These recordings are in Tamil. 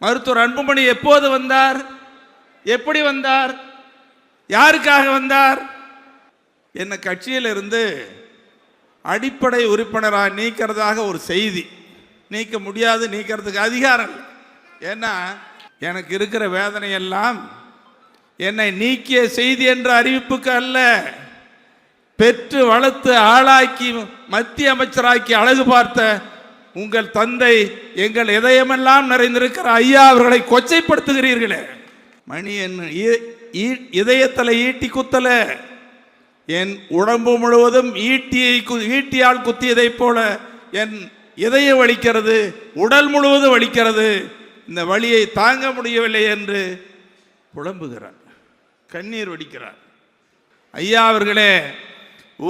மருத்துவர் அன்புமணி எப்போது வந்தார்? எப்படி வந்தார்? யாருக்காக வந்தார்? என்ன கட்சியிலிருந்து அடிப்படை உறுப்பினராக நீக்கிறதாக ஒரு செய்தி. நீக்க முடியாது, நீக்கிறதுக்கு அதிகாரம். ஏன்னா எனக்கு இருக்கிற வேதனையெல்லாம் என்னை நீக்கிய செய்தி என்ற அறிவிப்புக்கு அல்ல, பெற்று வளர்த்து ஆளாக்கி மத்திய அமைச்சராக்கி அழகு பார்த்த உங்கள் தந்தை எங்கள் இதயமெல்லாம் நிறைந்திருக்கிற ஐயா அவர்களை கொச்சைப்படுத்துகிறீர்களே. மணி என் இதயத்தில் ஈட்டி குத்தல, என் உடம்பு முழுவதும் ஈட்டியால் குத்தியதை போல என் இதயம் வலிக்கிறது, உடல் முழுவதும் வலிக்கிறது, இந்த வலியை தாங்க முடியவில்லை என்று புலம்புகிறார், கண்ணீர் வடிக்கிறார். ஐயா அவர்களே,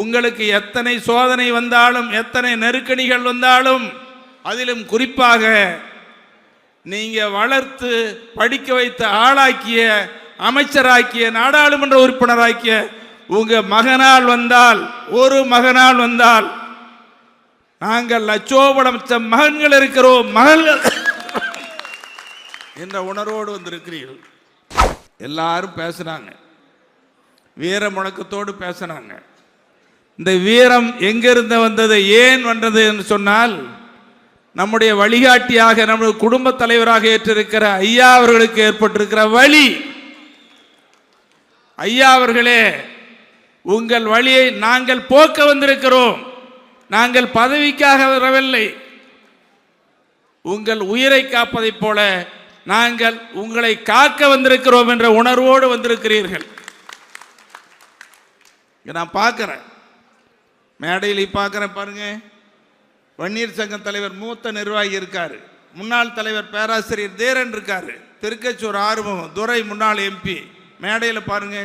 உங்களுக்கு எத்தனை சோதனை வந்தாலும் எத்தனை நெருக்கடிகள் வந்தாலும், அதிலும் குறிப்பாக நீங்க வளர்த்து படிக்க வைத்த ஆளாக்கிய அமைச்சராக்கிய நாடாளுமன்ற உறுப்பினராக்கிய உங்க மகனால் வந்தால், ஒரு மகனால் வந்தால், நாங்கள் லட்சோபலட்சம் மகன்கள் இருக்கிறோம், மகன்கள் என்ற உணர்வோடு வந்திருக்கிறீர்கள். எல்லாரும் பேசுனாங்க, வீர முழக்கத்தோடு பேசினாங்க. இந்த வீரம் எங்கிருந்து வந்தது, ஏன் வந்தது என்று சொன்னால், நம்முடைய வழிகாட்டியாக நம்முடைய குடும்ப தலைவராக ஏற்றிருக்கிற ஐயா அவர்களுக்கு ஏற்பட்டிருக்கிற வழி. ஐயா அவர்களே, உங்கள் வழியை நாங்கள் போக்க வந்திருக்கிறோம். நாங்கள் பதவிக்காக வரவில்லை, உங்கள் உயிரை காப்பதைப் போல நாங்கள் உங்களை காக்க வந்திருக்கிறோம் என்ற உணர்வோடு வந்திருக்கிறீர்கள். நான் பார்க்கிறேன், மேடையில் பார்க்கிறேன் பாருங்க. வன்னியர் சங்க தலைவர் மூத்த நிர்வாகி இருக்காரு, முன்னாள் தலைவர் பேராசிரியர் தீரன் இருக்காரு, திருக்கச்சூர் ஆறுமுகம், துரை முன்னாள் எம்பி. மேடையில் பாருங்க,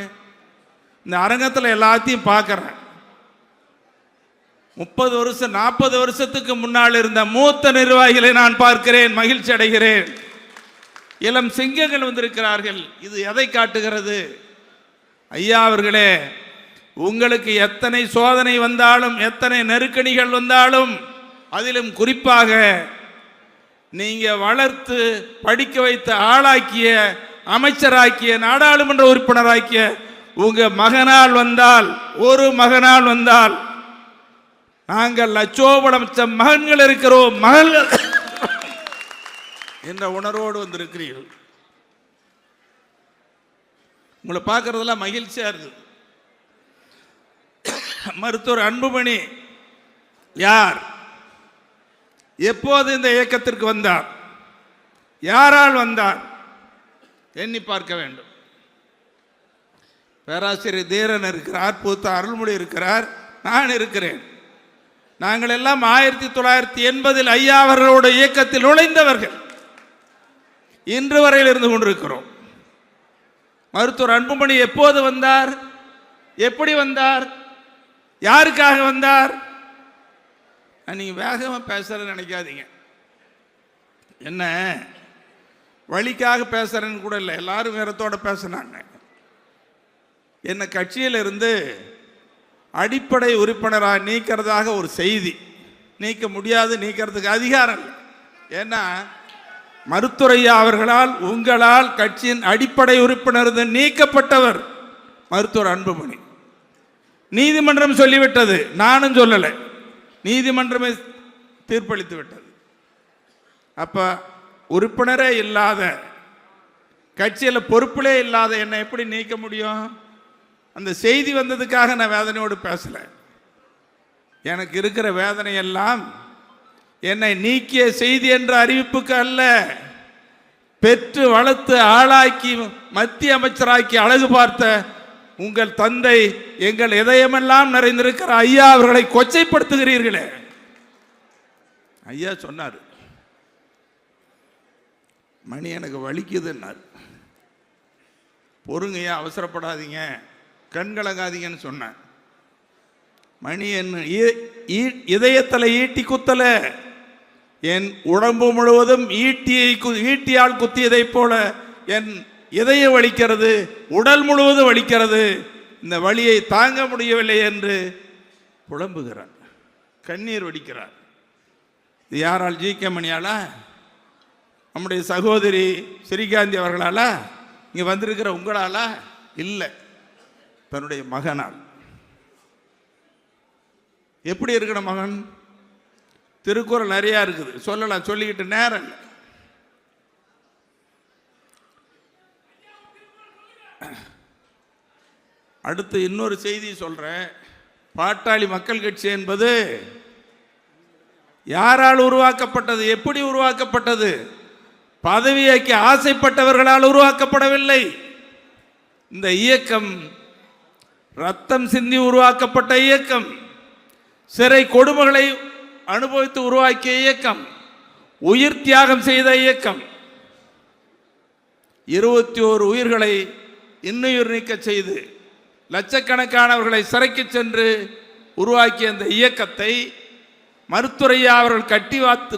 இந்த அரங்கத்தில் எல்லாத்தையும் பார்க்கிறேன். 30 வருஷம் 40 வருஷத்துக்கு முன்னால் இருந்த மூத்த நிர்வாகிகளை நான் பார்க்கிறேன், மகிழ்ச்சி அடைகிறேன். இளம் சிங்கங்கள் வந்திருக்கிறார்கள். இது எதை காட்டுகிறது? ஐயா அவர்களே, உங்களுக்கு எத்தனை சோதனை வந்தாலும் எத்தனை நெருக்கடிகள் வந்தாலும், அதிலும் குறிப்பாக நீங்க வளர்த்து படிக்க வைத்த ஆளாக்கிய அமைச்சராக்கிய நாடாளுமன்ற உறுப்பினராக்கிய உங்க மகனால் வந்தால், ஒரு மகனால் வந்தால், நாங்கள் லட்சோபலட்சம் மகன்கள் இருக்கிறோம், மகன்கள் என்ற உணர்வோடு வந்திருக்கிறீர்கள். உங்களை பார்க்கறதெல்லாம் மகிழ்ச்சியா இருக்கு. மருத்துவர் அன்புமணி யார்? எப்போது இந்த இயக்கத்திற்கு வந்தார்? யாரால் வந்தார்? எண்ணி பார்க்க வேண்டும். பேராசிரியர் தீரன் இருக்கிறார், பூத்த அருள்மொழி இருக்கிறார், நான் இருக்கிறேன். நாங்கள் எல்லாம் 1980 ஐயா அவர்களோட இயக்கத்தில் நுழைந்தவர்கள். இன்று வரையில் இருந்து கொண்டிருக்கிறோம். மருத்துவர் அன்புமணி எப்போது வந்தார்? எப்படி வந்தார்? யாருக்காக வந்தார்? நீங்க வேகமா பேசுறேன்னு நினைக்காதீங்க. என்ன வழிக்காக பேசுறேன்னு கூட இல்லை, எல்லாரும் வீரத்தோட பேசினாங்க. என்ன கட்சியிலிருந்து அடிப்படை உறுப்பினராக நீக்கிறதாக ஒரு செய்தி. நீக்க முடியாது, நீக்கிறதுக்கு அதிகாரம் இல்லை. ஏன்னா மருத்துவரையா அவர்களால் உங்களால் கட்சியின் அடிப்படை உறுப்பினர் நீக்கப்பட்டவர் மருத்துவர் அன்புமணி. நீதிமன்றம் சொல்லிவிட்டது, நானும் சொல்லலை, நீதிமன்றமே தீர்ப்பளித்து விட்டது. அப்ப உறுப்பினரே இல்லாத, கட்சியில் பொறுப்பிலே இல்லாத என்னை எப்படி நீக்க முடியும்? அந்த செய்தி வந்ததுக்காக நான் வேதனையோடு பேசல. எனக்கு இருக்கிற வேதனையெல்லாம் என்னை நீக்கிய செய்தி என்ற அறிவிப்புக்கு அல்ல, பெற்று வளர்த்து ஆளாக்கி மத்திய அமைச்சராக்கி அழகு பார்த்த உங்கள் தந்தை எங்கள் இதயமெல்லாம் நிறைந்திருக்கிற ஐயா அவர்களை கொச்சைப்படுத்துகிறீர்களே. ஐயா சொன்னார், மணி எனக்கு வலிக்குதுன்னார். பொறுங்கய்யா, அவசரப்படாதீங்க, கண்கலங்காதீங்கன்னு சொன்னேன். மணி என் இதயத்தில் ஈட்டி குத்தல, என் உடம்பு முழுவதும் ஈட்டியால் குத்தியதை போல என் இதயம் வலிக்கிறது, உடல் முழுவதும் வலிக்கிறது, இந்த வலியை தாங்க முடியவில்லை என்று புலம்புகிறார், கண்ணீர் வடிக்கிறார். இது யாரால்? ஜி.கே. மணியாலா? நம்முடைய சகோதரி ஸ்ரீகாந்தி அவர்களாலா, இங்கே வந்திருக்கிற உங்களாலா இல்லை, தன்னுடைய மகனால். எப்படி இருக்கிற மகன்? திருக்குறள் நிறையா இருக்குது, சொல்லலாம், சொல்லிக்கிட்டு நேரம் இல்லை. அடுத்து இன்னொரு செய்தி சொல்கிறேன். பாட்டாளி மக்கள் கட்சி என்பது யாரால் உருவாக்கப்பட்டது? எப்படி உருவாக்கப்பட்டது? பதவியாக்கி ஆசைப்பட்டவர்களால் உருவாக்கப்படவில்லை. இந்த இயக்கம் ரத்தம் சிந்தி உருவாக்கப்பட்ட இயக்கம், சிறை கொடுமைகளை அனுபவித்து உருவாக்கிய இயக்கம், உயிர் தியாகம் செய்த இயக்கம், 21 உயிர்களை இன்னுயிர் நீக்க செய்து லட்சக்கணக்கானவர்களை சிறைக்கு சென்று உருவாக்கிய அந்த இயக்கத்தை மருத்துவரையா அவர்கள்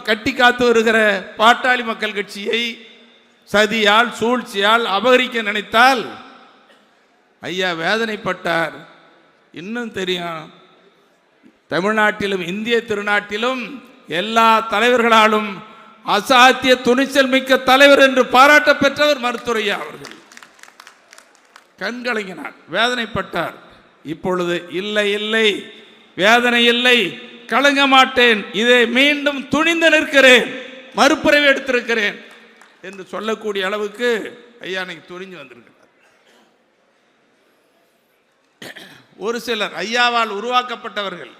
கட்டி காத்து வருகிற பாட்டாளி மக்கள் கட்சியை சதியால் சூழ்ச்சியால் அபகரிக்க நினைத்தால் ஐயா வேதனைப்பட்டார். இன்னும் தெரியும், தமிழ்நாட்டிலும் இந்திய திருநாட்டிலும் எல்லா தலைவர்களாலும் அசாத்திய துணிச்சல் மிக்க தலைவர் என்று பாராட்ட பெற்றவர் மருத்துவரையா அவர்கள். கண்கலங்கினார், வேதனைப்பட்டார். இப்பொழுது இல்லை இல்லை, வேதனை இல்லை, கலங்க மாட்டேன், இதை மீண்டும் துணிந்து நிற்கிறேன், மறுபிறவி எடுத்திருக்கிறேன் என்று சொல்லக்கூடிய அளவுக்கு ஐயா இன்னைக்கு துணிஞ்சு வந்திருக்கிறார். ஒரு சிலர் ஐயாவால் உருவாக்கப்பட்டவர்கள்,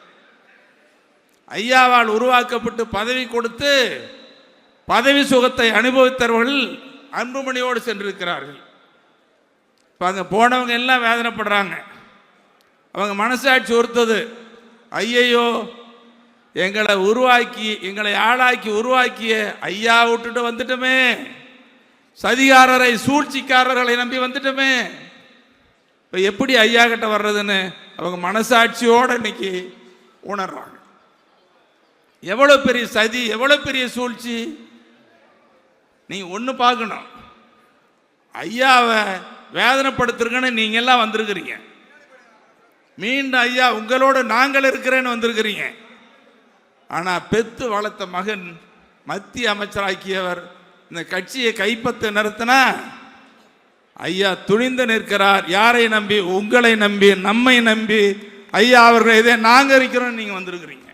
ஐயாவால் உருவாக்கப்பட்டு பதவி கொடுத்து பதவி சுகத்தை அனுபவித்தவர்கள் அன்புமணியோடு சென்றிருக்கிறார்கள். இப்போ அங்கே போனவங்க எல்லாம் வேதனைப்படுறாங்க. அவங்க மனசாட்சி ஒருத்தது, ஐயையோ எங்களை உருவாக்கி எங்களை ஆளாக்கி உருவாக்கிய ஐயா விட்டுட்டு வந்துட்டோமே, சதிகாரரை சூழ்ச்சிக்காரர்களை நம்பி வந்துட்டோமே, இப்போ எப்படி ஐயா கிட்ட வர்றதுன்னு அவங்க மனசாட்சியோடு இன்னைக்கு உணர்றாங்க. எவ்வளோ பெரிய சதி, எவ்வளோ பெரிய சூழ்ச்சி. நீங்கள் ஒன்று பார்க்கணும், ஐயாவை வேதனைப்படுத்துருங்கன்னு நீங்கள் எல்லாம் வந்திருக்கிறீங்க, மீண்டும் ஐயா உங்களோடு நாங்கள் இருக்கிறேன்னு வந்திருக்கிறீங்க. ஆனால் பெத்து வளர்த்த மகன் மத்திய அமைச்சராக்கியவர் இந்த கட்சியை கைப்பற்ற நிறுத்தினா ஐயா துணிந்து நிற்கிறார். யாரை நம்பி? உங்களை நம்பி, நம்மை நம்பி. ஐயா அவர்களை இதே நாங்கள் இருக்கிறோம், நீங்கள் வந்திருக்கிறீங்க,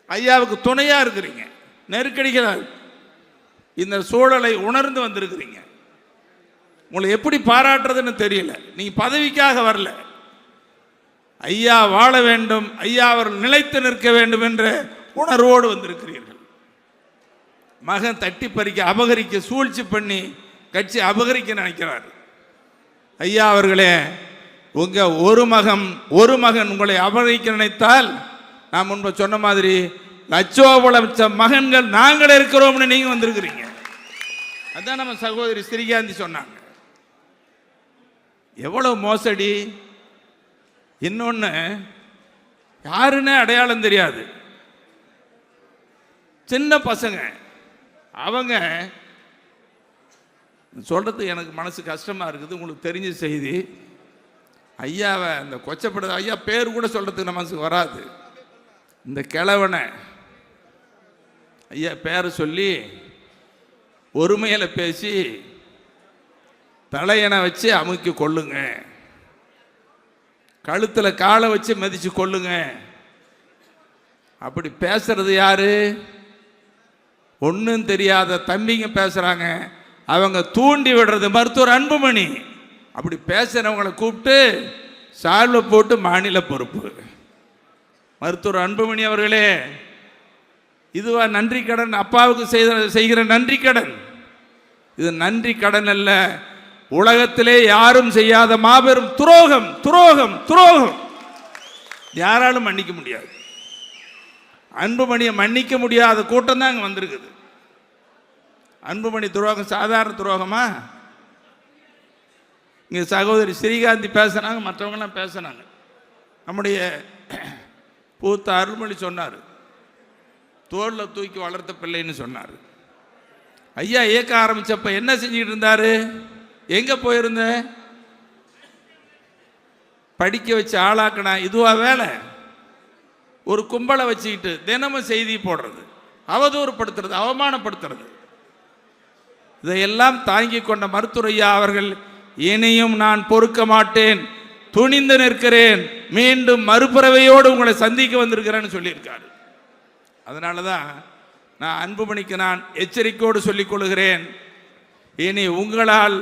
ஐயாவுக்கு துணையாக இருக்கிறீங்க, நெருக்கடிகள் இந்த சூழலை உணர்ந்து வந்திருக்கிறீங்க. உங்களை எப்படி பாராட்டுறதுன்னு தெரியல. நீங்கள் பதவிக்காக வரல, ஐயா வாழ வேண்டும், ஐயா அவர்கள் நிலைத்து நிற்க வேண்டும் என்ற உணர்வோடு வந்திருக்கிறீர்கள். மகன் தட்டி பறிக்க, அபகரிக்க, சூழ்ச்சி பண்ணி கட்சி அபகரிக்க நினைக்கிறார். ஐயா அவர்களே, உங்க ஒரு மகன் உங்களை அபகரிக்க நினைத்தால், நான் முன்பு சொன்ன மாதிரி லட்சோபலட்ச மகன்கள் நாங்கள் இருக்கிறோம்னு நீங்க வந்திருக்கிறீங்க. அதான் நம்ம சகோதரி ஸ்ரீகாந்தி சொன்னாங்க. எவ்வளவு மோசடி. இன்னொன்று, யாருன்னே அடையாளம் தெரியாது, சின்ன பசங்க. அவங்க சொல்றது எனக்கு மனசு கஷ்டமா இருக்குது. உங்களுக்கு தெரிஞ்ச செய்தி, ஐயாவை அந்த கொச்சப்படுது, ஐயா பேர் கூட சொல்றதுக்கு நம்ம மனசுக்கு வராது. இந்த கிழவனை ஐயா பேரை சொல்லி ஒருமையில பேசி தலையணை வச்சு அமுக்கி கொள்ளுங்க, கழுத்தில் காலை வச்சு மதிச்சு கொள்ளுங்க. அப்படி பேசுறது யாரு? ஒன்றும் தெரியாத தம்பிங்க பேசுறாங்க. அவங்க தூண்டி விடுறது மருத்துவர் அன்புமணி. அப்படி பேசுறவங்களை கூப்பிட்டு சால்வை போட்டு மாநில பொறுப்பு. மருத்துவர் அன்புமணி அவர்களே, இதுவா நன்றி கடன்? அப்பாவுக்கு செய்கிற நன்றி கடன் இது. நன்றி கடன் அல்ல, உலகத்திலே யாரும் செய்யாத மாபெரும் துரோகம், துரோகம், துரோகம். யாராலும் மன்னிக்க முடியாது. அன்புமணியை மன்னிக்க முடியாத கூட்டம் தான் அங்கே வந்திருக்குது. அன்புமணி துரோகம் சாதாரண துரோகமா? இங்கே சகோதரி ஸ்ரீகாந்தி பேசுனாங்க, மற்றவங்களாம் பேசுனாங்க. நம்முடைய பூத்த அருள்மொழி சொன்னார், தோளில் தூக்கி வளர்த்த பிள்ளைன்னு சொன்னார். ஐயா இயக்க ஆரம்பிச்சப்ப என்ன செஞ்சுக்கிட்டு இருந்தாரு? எங்க போயிருந்த? படிக்க வச்சு ஆளாக்கினா இதுவா வேலை? ஒரு கும்பலை வச்சுக்கிட்டு தினமும் செய்தி போடுறது, அவதூறுப்படுத்துறது, அவமானப்படுத்துறது. இதையெல்லாம் தாங்கி கொண்ட மருத்துவரையா அவர்கள் இனியும் நான் பொறுக்க மாட்டேன், துணிந்து நிற்கிறேன், மீண்டும் மறுபிறவையோடு உங்களை சந்திக்க வந்திருக்கிறேன்னு சொல்லியிருக்காரு. அதனால தான் நான் அன்புமணிக்கு நான் எச்சரிக்கையோடு சொல்லிக் கொள்கிறேன், இனி உங்களால்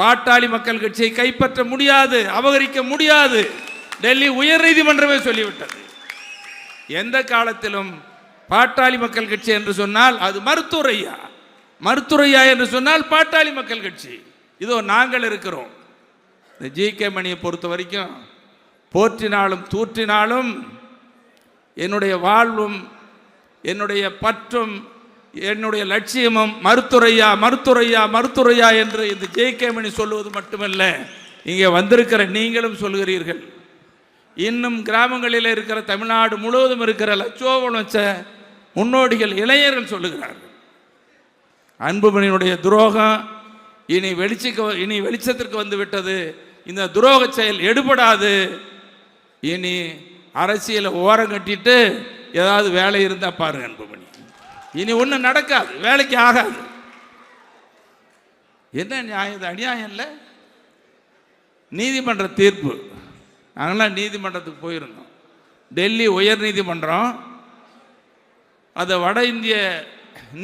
பாட்டாளி மக்கள் கட்சியை கைப்பற்ற முடியாது, அபகரிக்க முடியாது. டெல்லி உயர் நீதிமன்றமே சொல்லிவிட்டது. எந்த காலத்திலும் பாட்டாளி மக்கள் கட்சி என்று சொன்னால் அது மருத்துவரையா, மருத்துவரையா என்று சொன்னால் பாட்டாளி மக்கள் கட்சி. இதோ நாங்கள் இருக்கிறோம். இந்த ஜி.கே. மணியை பொறுத்த வரைக்கும் போற்றினாலும் தூற்றினாலும் என்னுடைய வாழ்வும் என்னுடைய பற்றும் என்னுடைய லட்சியமும் மருத்துவரையா மருத்துவரையா மருத்துவரையா என்று இந்த ஜி.கே. மணி சொல்லுவது மட்டுமல்ல, இங்கே வந்திருக்கிற நீங்களும் சொல்கிறீர்கள். இன்னும் கிராமங்களில் இருக்கிற தமிழ்நாடு முழுவதும் இருக்கிற லட்சோபம் வச்ச முன்னோடிகள் இளைஞர்கள் சொல்லுகிறார்கள், அன்புமணியினுடைய துரோகம் இனி வெளிச்சத்திற்கு வந்து விட்டது, இந்த துரோக செயல் எடுபடாது, இனி அரசியலை ஓரம் கட்டிட்டு ஏதாவது வேலை இருந்தால் பாருங்க அன்புமணி, இனி ஒன்றும் நடக்காது, வேலைக்கு ஆகாது. என்ன நியாயம்? இது அநியாயம் இல்லை? நீதிமன்ற தீர்ப்பு, நாங்களாம் நீதிமன்றத்துக்கு போயிருந்தோம். டெல்லி உயர் நீதிமன்றம் அதை வட இந்திய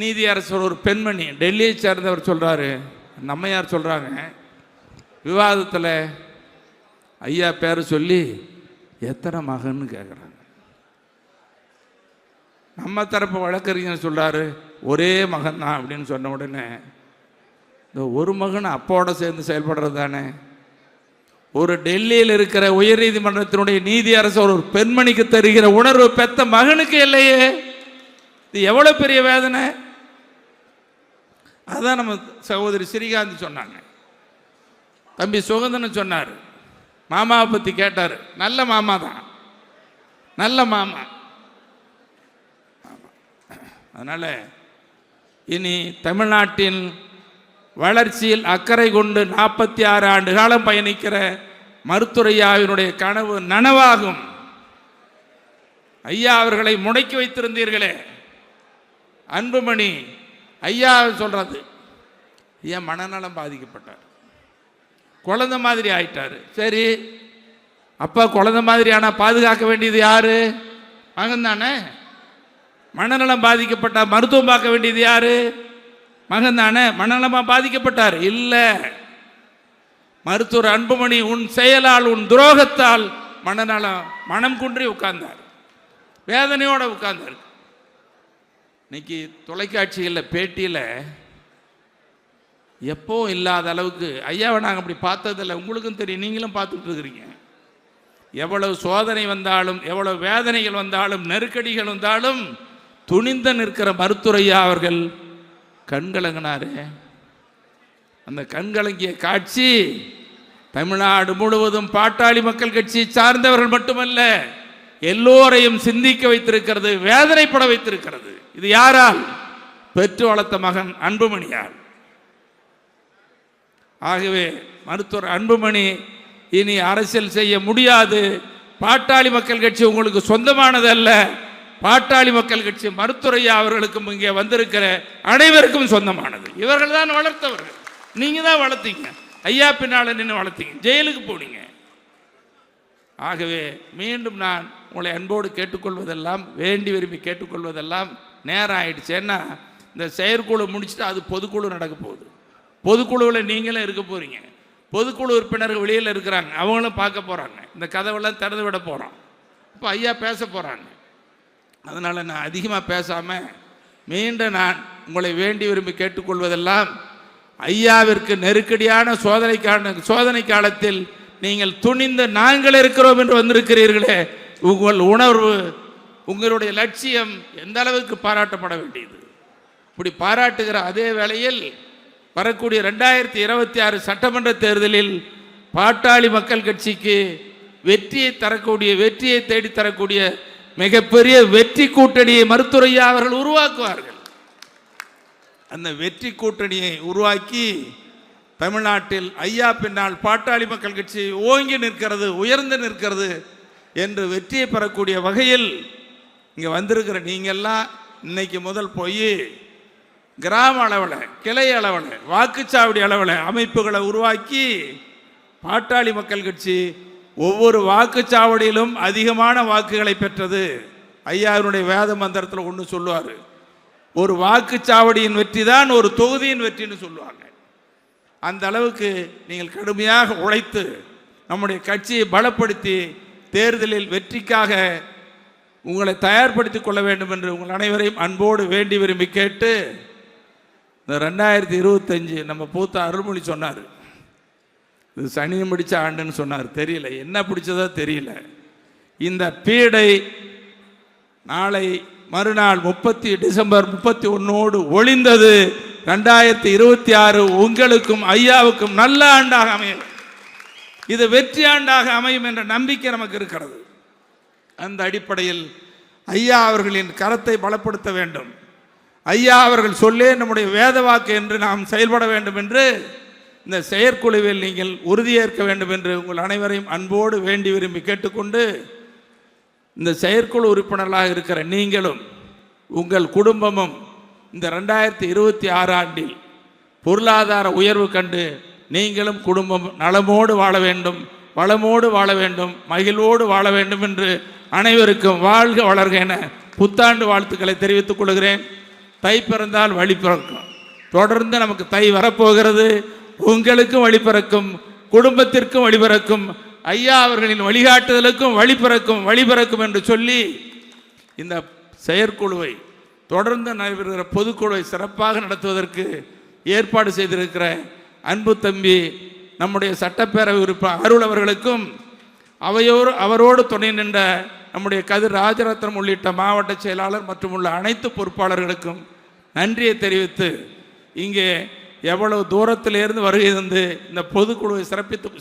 நீதியரசர் ஒரு பெண்மணி டெல்லியை சேர்ந்தவர் சொல்கிறாரு, நம்மையார் சொல்கிறாங்க, விவாதத்தில் ஐயா பேர் சொல்லி எத்தனை மகன்னு கேட்குறாங்க. நம்ம தரப்பு வழக்கறிஞர் சொல்கிறாரு ஒரே மகன் தான் அப்படின்னு சொன்ன உடனே, இந்த ஒரு மகன் அப்போட சேர்ந்து செயல்படுறது தானே. ஒரு டெல்லியில் இருக்கிற உயர் நீதிமன்றத்தினுடைய நீதியரசர் ஒரு பெண்மணிக்கு தருகிற உணர்வு பெத்த மகனுக்கு இல்லையே, இது எவ்வளோ பெரிய வேதனை. அதுதான் நம்ம சகோதரி ஸ்ரீகாந்தி சொன்னாங்க. தம்பி சுகந்தன் சொன்னார், மாமாவை பற்றி கேட்டார், நல்ல மாமா தான், நல்ல மாமா. அதனால் இனி தமிழ்நாட்டின் வளர்ச்சியில் அக்கறை கொண்டு 46 ஆண்டு காலம் பயணிக்கிற மருத்துவரையாவினுடைய கனவு நனவாகும். ஐயா அவர்களை முடக்கி வைத்திருந்தீர்களே, அன்புமணி ஐயா சொல்றது, ஐயா மனநலம் பாதிக்கப்பட்டார், குழந்தை மாதிரி ஆயிட்டாரு. சரி, அப்பா குழந்தை மாதிரி ஆனால் பாதுகாக்க வேண்டியது யாரு? மகன் தானே. மனநலம் பாதிக்கப்பட்டா மருத்துவம் பார்க்க வேண்டியது யாரு? மகன் தானே. மனநலமாக பாதிக்கப்பட்டார் இல்லை, மருத்துவர் அன்புமணி உன் செயலால் உன் துரோகத்தால் மனம் குன்றி உட்கார்ந்தார், வேதனையோட உட்கார்ந்தார். இன்னைக்கு தொலைக்காட்சிகளில் பேட்டியில் எப்போ இல்லாத அளவுக்கு ஐயாவை நாங்கள் அப்படி பார்த்ததில்லை, உங்களுக்கும் தெரியும், நீங்களும் பார்த்துட்டு இருக்கிறீங்க. எவ்வளவு சோதனை வந்தாலும் எவ்வளவு வேதனைகள் வந்தாலும் நெருக்கடிகள் வந்தாலும் துணிந்து நிற்கிற மருத்துவரையா அவர்கள் கண்கலங்கினாரு. அந்த கண்கலங்கிய காட்சி தமிழ்நாடு முழுவதும் பாட்டாளி மக்கள் கட்சியை சார்ந்தவர்கள் மட்டுமல்ல எல்லோரையும் சிந்திக்க வைத்திருக்கிறது, வேதனைப்பட வைத்திருக்கிறது. இது யாரால்? பெற்று வளர்த்த மகன் அன்புமணியால். ஆகவே மருத்துவர் அன்புமணி இனி அரசியல் செய்ய முடியாது. பாட்டாளி மக்கள் கட்சி உங்களுக்கு சொந்தமானது அல்ல, பாட்டாளி மக்கள் கட்சி மருத்துவரையா அவர்களுக்கும் இங்கே வந்திருக்கிற அனைவருக்கும் சொந்தமானது. இவர்கள் தான் வளர்த்தவர்கள், நீங்க தான் வளர்த்தீங்க, ஐயா பின்னால் நின்று வளர்த்தீங்க, ஜெயிலுக்கு போனீங்க. ஆகவே மீண்டும் நான் உங்களை அன்போடு கேட்டுக்கொள்வதெல்லாம், வேண்டி விரும்பி கேட்டுக்கொள்வதெல்லாம், நேரம் ஆயிடுச்சு. ஏன்னா இந்த செயற்குழு முடிச்சுட்டு அது பொதுக்குழு நடக்க போகுது. பொதுக்குழுவில் நீங்களும் இருக்க போறீங்க, பொதுக்குழு உறுப்பினர்கள் வெளியில் இருக்கிறாங்க, அவங்களும் பார்க்க போகிறாங்க, இந்த கதவெல்லாம் திறந்து விட போகிறோம். இப்போ ஐயா பேச போகிறாங்க. அதனால் நான் அதிகமாக பேசாமல் மீண்டும் நான் உங்களை வேண்டி விரும்பி கேட்டுக்கொள்வதெல்லாம், ஐயாவிற்கு நெருக்கடியான சோதனை காலத்தில் நீங்கள் துணிந்து நாங்கள் இருக்கிறோம் என்று வந்திருக்கிறீர்களே, உங்கள் உணர்வு, உங்களுடைய லட்சியம் எந்த அளவுக்கு பாராட்டப்பட வேண்டியது. இப்படி பாராட்டுகிற அதே வேளையில் வரக்கூடிய 2026 சட்டமன்ற தேர்தலில் பாட்டாளி மக்கள் கட்சிக்கு வெற்றியை தேடித்தரக்கூடிய மிகப்பெரிய வெற்றி கூட்டணியை மருத்துவரையா அவர்கள் உருவாக்குவார்கள். அந்த வெற்றி கூட்டணியை உருவாக்கி தமிழ்நாட்டில் ஐயா பின்னால் பாட்டாளி மக்கள் கட்சி ஓங்கி நிற்கிறது, உயர்ந்து நிற்கிறது என்று வெற்றியை பெறக்கூடிய வகையில் இங்கே வந்திருக்கிற நீங்கள்லாம் இன்னைக்கு முதல் போய் கிராம அளவில், கிளை அளவில், வாக்குச்சாவடி அளவில் அமைப்புகளை உருவாக்கி பாட்டாளி மக்கள் கட்சி ஒவ்வொரு வாக்குச்சாவடியிலும் அதிகமான வாக்குகளை பெற்றது. ஐயாவினுடைய வேத மந்திரத்தில் ஒன்று சொல்லுவார், ஒரு வாக்குச்சாவடியின் வெற்றி தான் ஒரு தொகுதியின் வெற்றின்னு சொல்லுவாங்க. அந்த அளவுக்கு நீங்கள் கடுமையாக உழைத்து நம்முடைய கட்சியை பலப்படுத்தி தேர்தலில் வெற்றிக்காக உங்களை தயார்படுத்திக் கொள்ள வேண்டும் என்று உங்கள் அனைவரையும் அன்போடு வேண்டி விரும்பி கேட்டு, இந்த 2025 நம்ம பூத்த அருள்மொழி சொன்னார், இது சனியை பிடிச்ச ஆண்டுன்னு சொன்னார். தெரியல என்ன பிடிச்சதோ தெரியல. இந்த பீடை நாளை மறுநாள் டிசம்பர் 31 ஒளிந்தது. 2026 உங்களுக்கும் ஐயாவுக்கும் நல்ல ஆண்டாக அமையும், இது வெற்றி ஆண்டாக அமையும் என்ற நம்பிக்கை நமக்கு இருக்கிறது. அந்த அடிப்படையில் ஐயா அவர்களின் கரத்தை பலப்படுத்த வேண்டும். ஐயா அவர்கள் சொல்லே நம்முடைய வேத வாக்கு என்று நாம் செயல்பட வேண்டும் என்று இந்த செயற்குழுவில் நீங்கள் உறுதியேற்க வேண்டும் என்று உங்கள் அனைவரையும் அன்போடு வேண்டி விரும்பி கேட்டுக்கொண்டு, இந்த செயற்குழு உறுப்பினர்களாக இருக்கிற நீங்களும் உங்கள் குடும்பமும் இந்த 2026 ஆண்டில் பொருளாதார உயர்வு கண்டு நீங்களும் குடும்பம் நலமோடு வாழ வேண்டும், வளமோடு வாழ வேண்டும், மகிழ்வோடு வாழ வேண்டும் என்று அனைவருக்கும் வாழ்க வளர்க என புத்தாண்டு வாழ்த்துக்களை தெரிவித்துக் கொள்கிறேன். தை பிறந்தால் வழி பிறக்கும், தொடர்ந்து நமக்கு தை வரப்போகிறது. உங்களுக்கும் வழி பிறக்கும், குடும்பத்திற்கும் வழி பிறக்கும், ஐயா அவர்களின் வழிகாட்டுதலுக்கும் வழி பிறக்கும் என்று சொல்லி இந்த செயற்குழுவை தொடர்ந்து நடைபெறுகிற பொதுக்குழுவை சிறப்பாக நடத்துவதற்கு ஏற்பாடு செய்திருக்கிற அன்பு தம்பி நம்முடைய சட்டப்பேரவை உறுப்பினர் அருள் அவர்களுக்கும் அவரோடு துணை நின்ற நம்முடைய கதிர் ராஜரத்னம் உள்ளிட்ட மாவட்ட செயலாளர் மற்றும் உள்ள அனைத்து பொறுப்பாளர்களுக்கும் நன்றியை தெரிவித்து, இங்கே எவ்வளவு தூரத்திலிருந்து வருகை தந்து இந்த பொதுக்குழுவை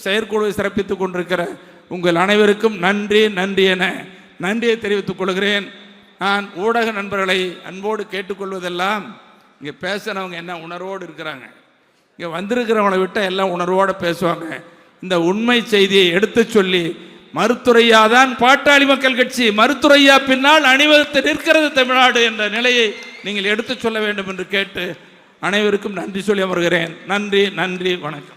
செயற்குழுவை சிறப்பித்துக் கொண்டிருக்கிற உங்கள் அனைவருக்கும் நன்றி என நன்றியை தெரிவித்துக் கொள்கிறேன். நான் ஊடக நண்பர்களை அன்போடு கேட்டுக்கொள்வதெல்லாம், இங்கே பேசுகிறவங்க என்ன உணர்வோடு இருக்கிறாங்க, இங்கே வந்திருக்கிறவங்களை விட்டால் எல்லாம் உணர்வோடு பேசுவாங்க. இந்த உண்மை செய்தியை எடுத்து சொல்லி, மருத்துரையா தான் பாட்டாளி மக்கள் கட்சி, மருத்துரையா பின்னால் அணிவகுத்து நிற்கிறது தமிழ்நாடு என்ற நிலையை நீங்கள் எடுத்து சொல்ல வேண்டும் என்று கேட்டு அனைவருக்கும் நன்றி சொல்லி அமர்கிறேன். நன்றி, வணக்கம்.